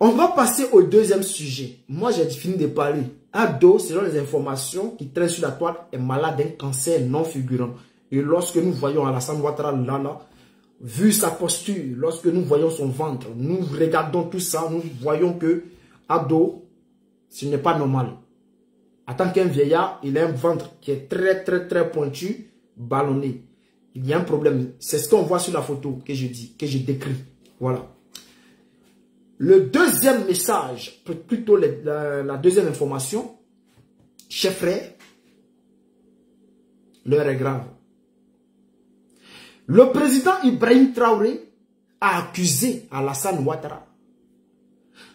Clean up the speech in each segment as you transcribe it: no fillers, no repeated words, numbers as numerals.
On va passer au deuxième sujet. Moi, j'ai fini de parler. Ado, selon les informations qui traînent sur la toile, est malade d'un cancer non figurant. Et lorsque nous voyons Alassane Ouattara là, vu sa posture, lorsque nous voyons son ventre, nous regardons tout ça, nous voyons que Ado, ce n'est pas normal. En tant qu'un vieillard, il a un ventre qui est très pointu, ballonné. Il y a un problème. C'est ce qu'on voit sur la photo que je dis, que je décris. Voilà. Le deuxième message, plutôt la deuxième information, chers frères, l'heure est grave. Le président Ibrahim Traoré a accusé Alassane Ouattara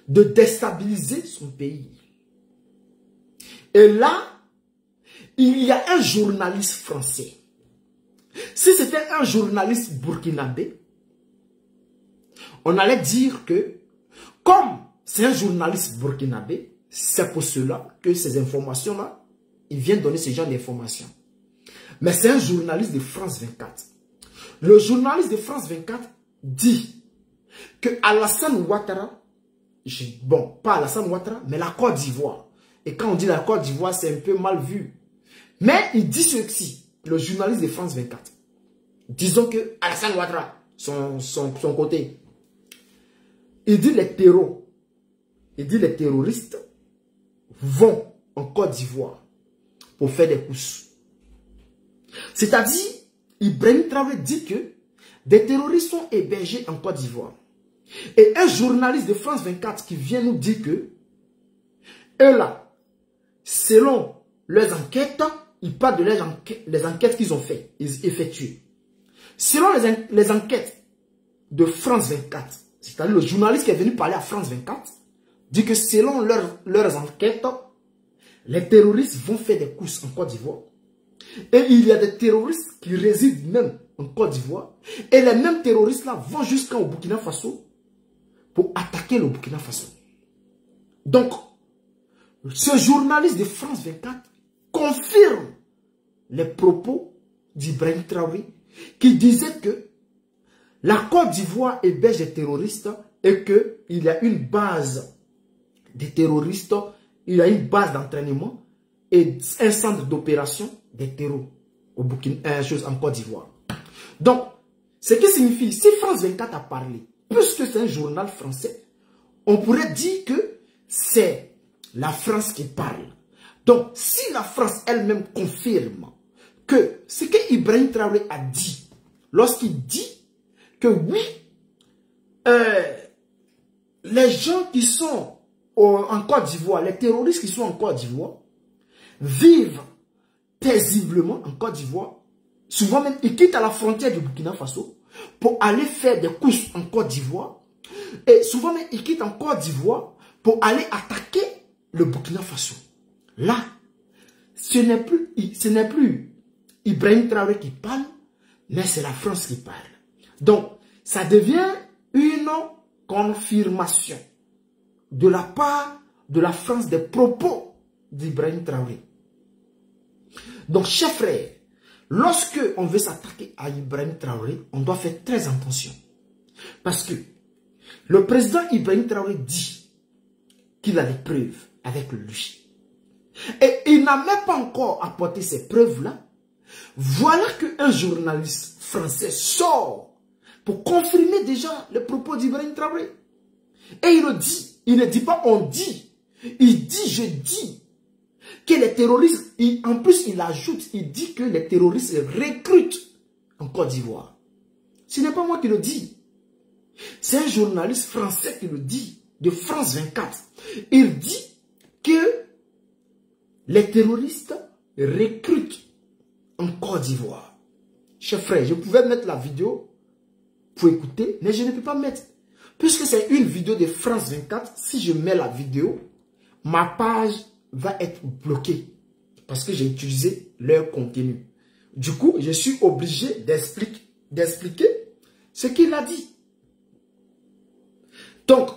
de déstabiliser son pays. Et là, il y a un journaliste français. Si c'était un journaliste burkinabé, on allait dire que, comme c'est un journaliste burkinabé, c'est pour cela que ces informations-là, il vient donner ce genre d'informations. Mais c'est un journaliste de France 24. Le journaliste de France 24 dit que Alassane Ouattara, bon, pas Alassane Ouattara, mais la Côte d'Ivoire. Et quand on dit la Côte d'Ivoire, c'est un peu mal vu. Mais il dit ceci, le journaliste de France 24. Disons que Alassane Ouattara, son côté, il dit les terroristes vont en Côte d'Ivoire pour faire des courses. C'est-à-dire, Ibrahim Traoré dit que des terroristes sont hébergés en Côte d'Ivoire. Et un journaliste de France 24 qui vient nous dire que eux là, selon leurs enquêtes, ils parlent de les enquêtes qu'ils ont fait, effectuées. Selon les enquêtes de France 24, c'est-à-dire le journaliste qui est venu parler à France 24, dit que selon leurs enquêtes, les terroristes vont faire des courses en Côte d'Ivoire. Et il y a des terroristes qui résident même en Côte d'Ivoire. Et les mêmes terroristes-là vont jusqu'au Burkina Faso pour attaquer le Burkina Faso. Donc, ce journaliste de France 24 confirme les propos d'Ibrahim Traoré qui disait que la Côte d'Ivoire héberge des terroristes et qu'il y a une base des terroristes, il y a une base d'entraînement et un centre d'opération des terroristes au Burkina, en Côte d'Ivoire. Donc, ce qui signifie, si France 24 a parlé, puisque c'est un journal français, on pourrait dire que c'est la France qui parle. Donc, si la France elle-même confirme que ce que Ibrahim Traoré a dit, lorsqu'il dit que oui, les gens qui sont en Côte d'Ivoire, les terroristes qui sont en Côte d'Ivoire, vivent paisiblement en Côte d'Ivoire, souvent même ils quittent à la frontière du Burkina Faso pour aller faire des courses en Côte d'Ivoire, et souvent même ils quittent en Côte d'Ivoire pour aller attaquer le Burkina Faso. Là, ce n'est plus Ibrahim Traoré qui parle, mais c'est la France qui parle. Donc, ça devient une confirmation de la part de la France des propos d'Ibrahim Traoré. Donc, chers frères, lorsque on veut s'attaquer à Ibrahim Traoré, on doit faire très attention. Parce que le président Ibrahim Traoré dit qu'il a des preuves avec lui. Et il n'a même pas encore apporté ces preuves-là. Voilà qu'un journaliste français sort pour confirmer déjà les propos d'Ibrahim Traoré. Et il le dit. Il ne dit pas on dit. Il dit je dis. Que les terroristes, en plus il ajoute, il dit que les terroristes recrutent en Côte d'Ivoire. Ce n'est pas moi qui le dis. C'est un journaliste français qui le dit, de France 24. Il dit que les terroristes recrutent en Côte d'Ivoire. Chers frères, je pouvais mettre la vidéo pour écouter, mais je ne peux pas mettre. Puisque c'est une vidéo de France 24, si je mets la vidéo, ma page va être bloquée. Parce que j'ai utilisé leur contenu. Du coup, je suis obligé d'expliquer ce qu'il a dit. Donc,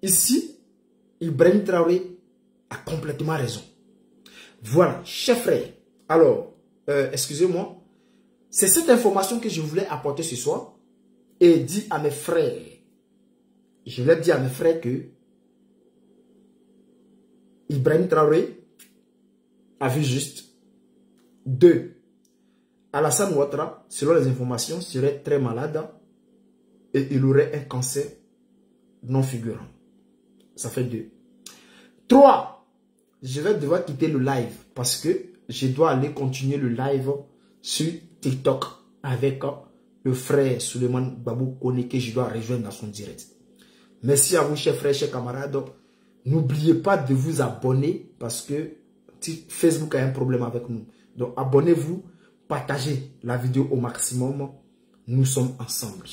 ici, Ibrahim Traoré a complètement raison. Voilà, chers frères. Alors, excusez-moi. C'est cette information que je voulais apporter ce soir. Et dire à mes frères, je vais dire à mes frères que Ibrahim Traoré a vu juste. 2. Alassane Ouattara, selon les informations, serait très malade et il aurait un cancer non figurant. Ça fait 2. 3. Je vais devoir quitter le live parce que je dois aller continuer le live sur TikTok avec le frère Suleiman Babou Kone que je dois rejoindre dans son direct. Merci à vous, chers frères, chers camarades. N'oubliez pas de vous abonner parce que Facebook a un problème avec nous. Donc, abonnez-vous, partagez la vidéo au maximum. Nous sommes ensemble.